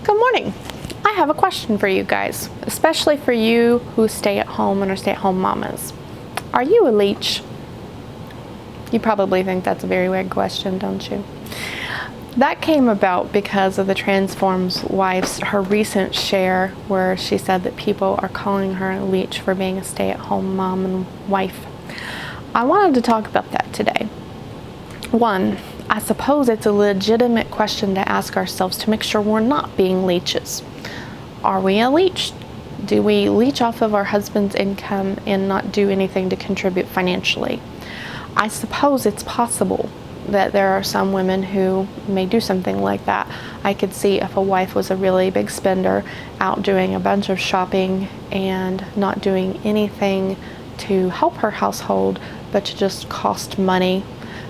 Good morning. I have a question for you guys, especially for you who stay at home and are stay-at-home mamas. Are you a leech? You probably think that's a very weird question, don't you? That came about because of the Transforms wife's, her recent share where she said that people are calling her a leech for being a stay-at-home mom and wife. I wanted to talk about that today. One, I suppose it's a legitimate question to ask ourselves to make sure we're not being leeches. Are we a leech? Do we leech off of our husband's income and not do anything to contribute financially? I suppose it's possible that there are some women who may do something like that. I could see if a wife was a really big spender, out doing a bunch of shopping and not doing anything to help her household, but to just cost money,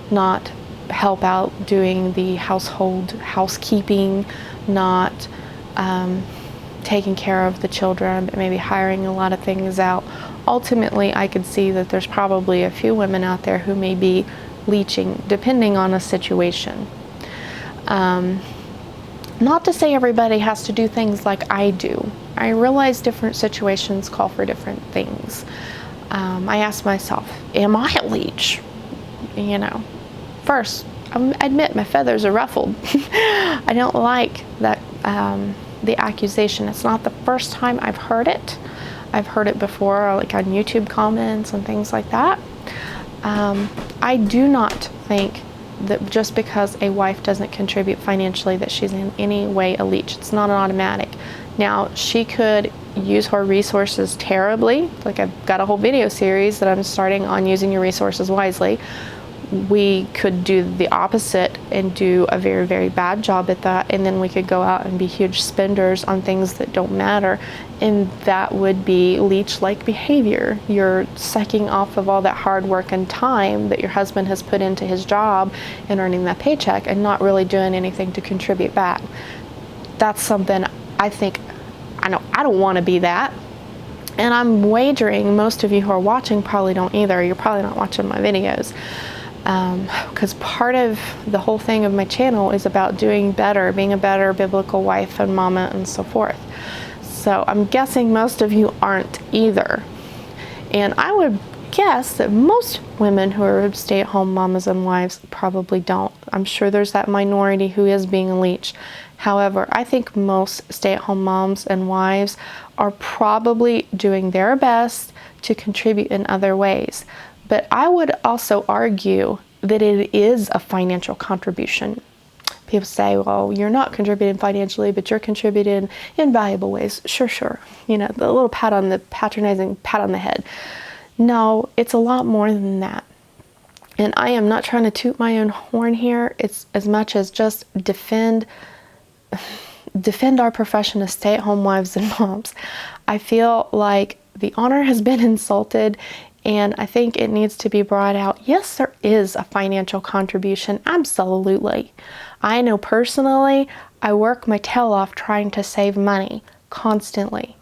not help out doing the housekeeping, not taking care of the children, but maybe hiring a lot of things out. Ultimately, I could see that there's probably a few women out there who may be leeching, depending on a situation. Not to say everybody has to do things like I do. I realize different situations call for different things. I ask myself, am I a leech? First, I admit my feathers are ruffled. I don't like that the accusation. It's not the first time I've heard it. I've heard it before, like on YouTube comments and things like that. I do not think that just because a wife doesn't contribute financially that she's in any way a leech. It's not an automatic. Now, she could use her resources terribly. Like, I've got a whole video series that I'm starting on using your resources wisely. We could do the opposite and do a very, very bad job at that, and then we could go out and be huge spenders on things that don't matter, and that would be leech-like behavior. You're sucking off of all that hard work and time that your husband has put into his job and earning that paycheck and not really doing anything to contribute back. That's something I think, I don't want to be that. And I'm wagering most of you who are watching probably don't either. You're probably not watching my videos. Because part of the whole thing of my channel is about doing better, being a better biblical wife and mama and so forth. So I'm guessing most of you aren't either. And I would guess that most women who are stay-at-home mamas and wives probably don't. I'm sure there's that minority who is being a leech. However, I think most stay-at-home moms and wives are probably doing their best to contribute in other ways. But I would also argue that it is a financial contribution. People say, well, you're not contributing financially, but you're contributing in valuable ways. Sure. The little patronizing pat on the head. No, it's a lot more than that. And I am not trying to toot my own horn here. It's as much as just defend our profession as stay-at-home wives and moms. I feel like the honor has been insulted, and I think it needs to be brought out. Yes, there is a financial contribution, absolutely. I know personally, I work my tail off trying to save money constantly.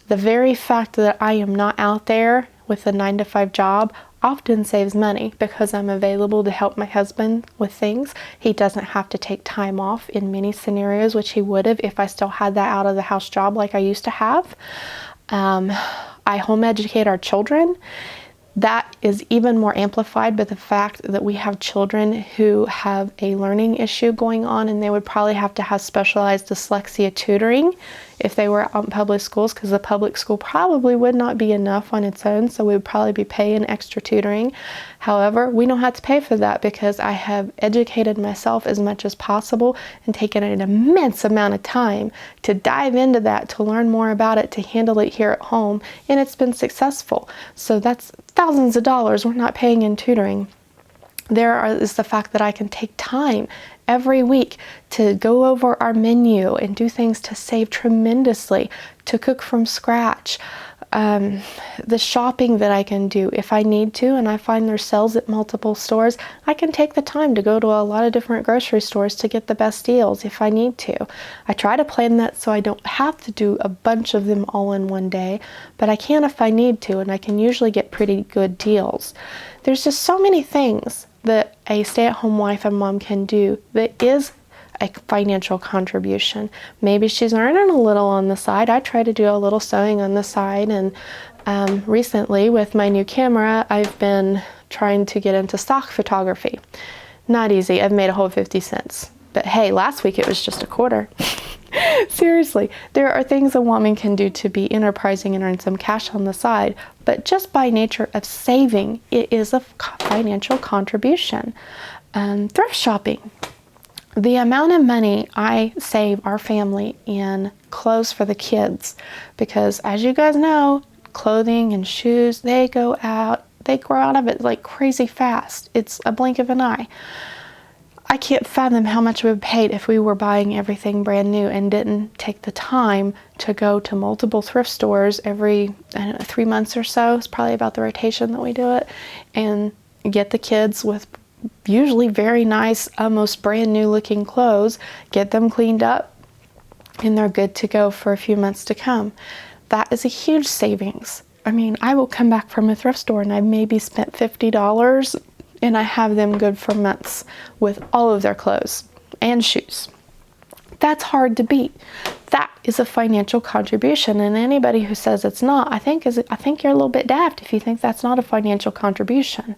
The very fact that I am not out there with a 9-to-5 job often saves money because I'm available to help my husband with things. He doesn't have to take time off in many scenarios, which he would have if I still had that out of the house job like I used to have. I home educate our children. That is even more amplified by the fact that we have children who have a learning issue going on, and they would probably have to have specialized dyslexia tutoring if they were out in public schools, because the public school probably would not be enough on its own, so we would probably be paying extra tutoring. However, we don't have to pay for that because I have educated myself as much as possible and taken an immense amount of time to dive into that, to learn more about it, to handle it here at home, and it's been successful. So that's thousands of dollars we're not paying in tutoring. Is the fact that I can take time every week to go over our menu and do things to save tremendously, to cook from scratch. The shopping that I can do if I need to, and I find there's sales at multiple stores, I can take the time to go to a lot of different grocery stores to get the best deals if I need to. I try to plan that so I don't have to do a bunch of them all in one day, but I can if I need to, and I can usually get pretty good deals. There's just so many things that a stay-at-home wife and mom can do that is a financial contribution. Maybe she's earning a little on the side. I try to do a little sewing on the side, and recently with my new camera, I've been trying to get into stock photography. Not easy. I've made a whole 50 cents. But hey, last week it was just a quarter. Seriously, there are things a woman can do to be enterprising and earn some cash on the side, but just by nature of saving, it is a financial contribution. Thrift shopping. The amount of money I save our family in clothes for the kids, because as you guys know, clothing and shoes, they grow out of it like crazy fast. It's a blink of an eye. I can't fathom how much we would pay if we were buying everything brand new and didn't take the time to go to multiple thrift stores every 3 months or so. It's probably about the rotation that we do it, and get the kids with usually very nice, almost brand new looking clothes, get them cleaned up, and they're good to go for a few months to come. That is a huge savings. I mean, I will come back from a thrift store and I maybe spent $50 and I have them good for months with all of their clothes and shoes. That's hard to beat. That is a financial contribution, and anybody who says it's not, I think you're a little bit daft if you think that's not a financial contribution.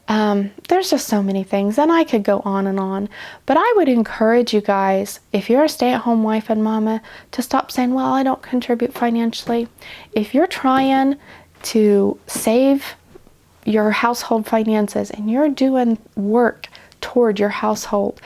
There's just so many things, and I could go on and on, but I would encourage you guys, if you're a stay-at-home wife and mama, to stop saying, well, I don't contribute financially. If you're trying to save your household finances and you're doing work toward your household,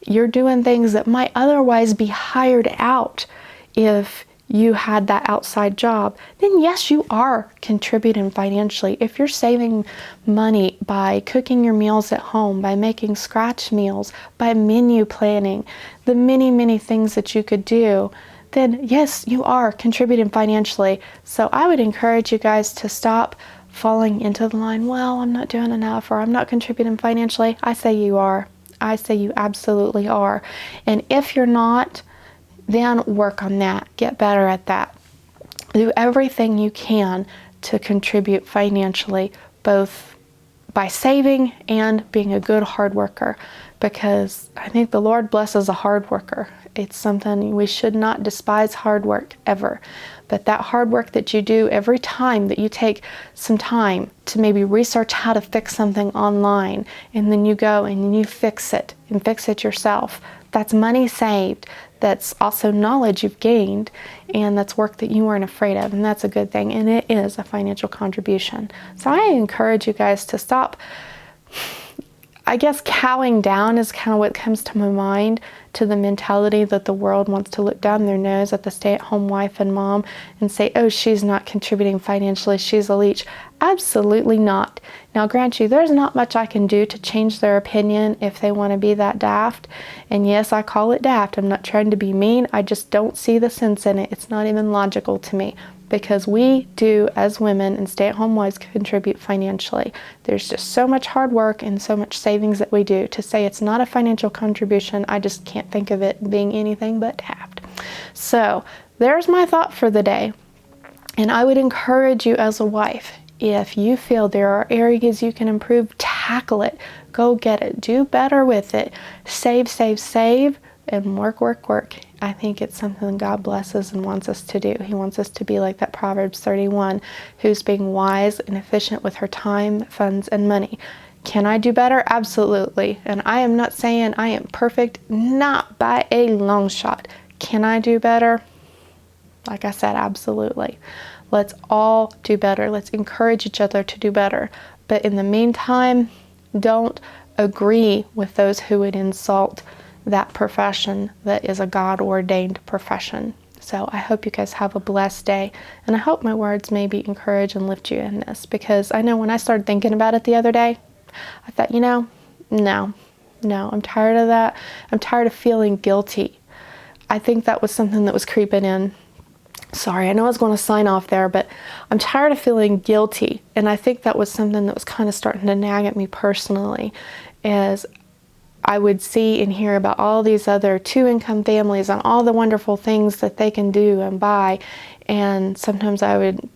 you're doing things that might otherwise be hired out if you had that outside job, then yes, you are contributing financially. If you're saving money by cooking your meals at home, by making scratch meals, by menu planning, the many, many things that you could do, then yes, you are contributing financially. So I would encourage you guys to stop falling into the line, well, I'm not doing enough, or I'm not contributing financially. I say you are. I say you absolutely are. And if you're not, then work on that. Get better at that. Do everything you can to contribute financially, both by saving and being a good hard worker, because I think the Lord blesses a hard worker. It's something we should not despise hard work ever. But that hard work that you do every time that you take some time to maybe research how to fix something online, and then you go and you fix it and fix it yourself, that's money saved. That's also knowledge you've gained, and that's work that you weren't afraid of, and that's a good thing, and it is a financial contribution. So I encourage you guys to stop, I guess cowing down is kind of what comes to my mind, to the mentality that the world wants to look down their nose at the stay-at-home wife and mom and say, oh, she's not contributing financially, she's a leech. Absolutely not. Now, grant you, there's not much I can do to change their opinion if they want to be that daft. And yes, I call it daft. I'm not trying to be mean. I just don't see the sense in it. It's not even logical to me, because we do, as women and stay-at-home wives, contribute financially. There's just so much hard work and so much savings that we do. To say it's not a financial contribution, I just can't think of it being anything but daft. So there's my thought for the day. And I would encourage you as a wife, if you feel there are areas you can improve, tackle it. Go get it. Do better with it. Save, save, save, and work, work, work. I think it's something God blesses and wants us to do. He wants us to be like that Proverbs 31, who's being wise and efficient with her time, funds, and money. Can I do better? Absolutely. And I am not saying I am perfect, not by a long shot. Can I do better? Like I said, absolutely. Let's all do better. Let's encourage each other to do better. But in the meantime, don't agree with those who would insult that profession that is a God-ordained profession. So I hope you guys have a blessed day, and I hope my words maybe encourage and lift you in this, because I know when I started thinking about it the other day, I thought, no, I'm tired of that. I'm tired of feeling guilty. I think that was something that was creeping in. Sorry, I know I was going to sign off there, but I'm tired of feeling guilty, and I think that was something that was kind of starting to nag at me personally, as I would see and hear about all these other two-income families and all the wonderful things that they can do and buy. And sometimes I would,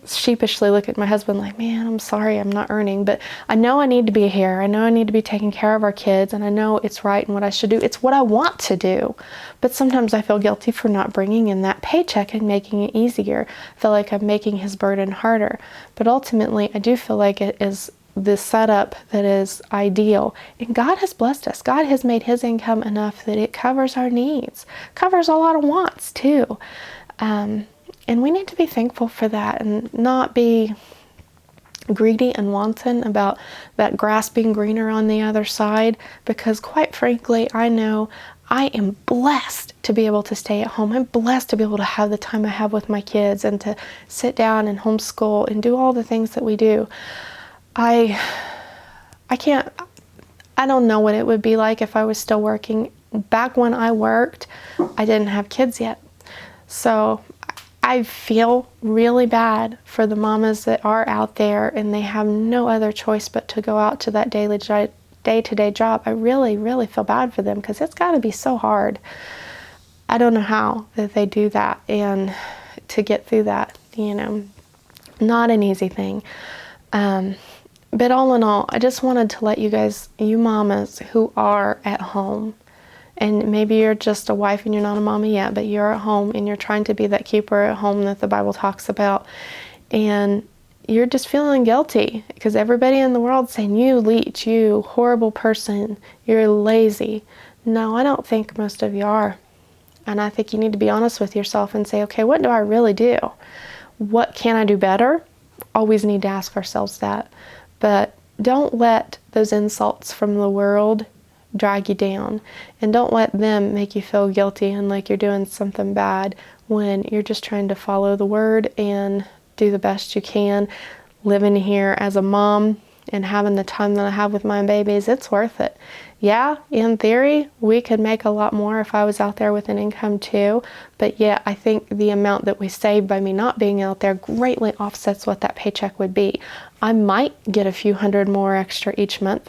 sheepishly look at my husband like, man, I'm sorry I'm not earning, but I know I need to be here. I know I need to be taking care of our kids, and I know it's right and what I should do. It's what I want to do. But sometimes I feel guilty for not bringing in that paycheck and making it easier. I feel like I'm making his burden harder. But ultimately, I do feel like it is this setup that is ideal. And God has blessed us. God has made his income enough that it covers our needs, covers a lot of wants too. And we need to be thankful for that and not be greedy and wanton about that grass being greener on the other side, because quite frankly, I know I am blessed to be able to stay at home. I'm blessed to be able to have the time I have with my kids and to sit down and homeschool and do all the things that we do. I don't know what it would be like if I was still working. Back when I worked, I didn't have kids yet. So I feel really bad for the mamas that are out there and they have no other choice but to go out to that day-to-day job. I really, really feel bad for them, because it's got to be so hard. I don't know how that they do that, and to get through that, not an easy thing. But all in all, I just wanted to let you guys, you mamas who are at home, and maybe you're just a wife and you're not a mama yet, but you're at home and you're trying to be that keeper at home that the Bible talks about, and you're just feeling guilty because everybody in the world saying, you leech, you horrible person, you're lazy. No, I don't think most of you are. And I think you need to be honest with yourself and say, okay, what do I really do? What can I do better? Always need to ask ourselves that. But don't let those insults from the world drag you down, and don't let them make you feel guilty and like you're doing something bad when you're just trying to follow the word and do the best you can. Living here as a mom and having the time that I have with my babies, it's worth it. Yeah, in theory, we could make a lot more if I was out there with an income too, but yeah, I think the amount that we save by me not being out there greatly offsets what that paycheck would be. I might get a few hundred more extra each month,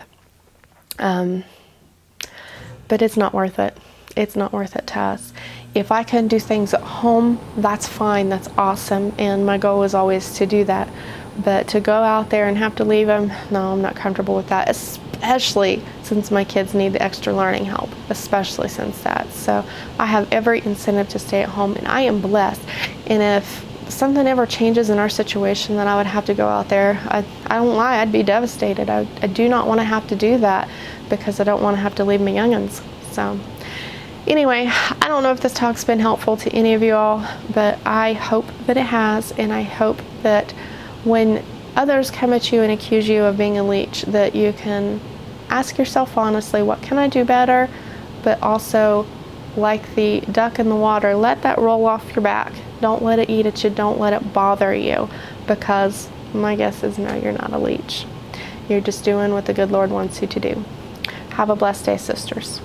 but it's not worth it. It's not worth it to us. If I can do things at home, that's fine, that's awesome, and my goal is always to do that. But to go out there and have to leave them, no, I'm not comfortable with that, especially since my kids need the extra learning help, especially since that. So I have every incentive to stay at home, and I am blessed. And if something ever changes in our situation that I would have to go out there, I don't lie, I'd be devastated. I do not want to have to do that, because I don't want to have to leave my youngins. So anyway, I don't know if this talk's been helpful to any of you all, but I hope that it has, and I hope that when others come at you and accuse you of being a leech, that you can ask yourself honestly, what can I do better? But also, like the duck in the water, let that roll off your back. Don't let it eat at you. Don't let it bother you, because my guess is no, you're not a leech. You're just doing what the good Lord wants you to do. Have a blessed day, sisters.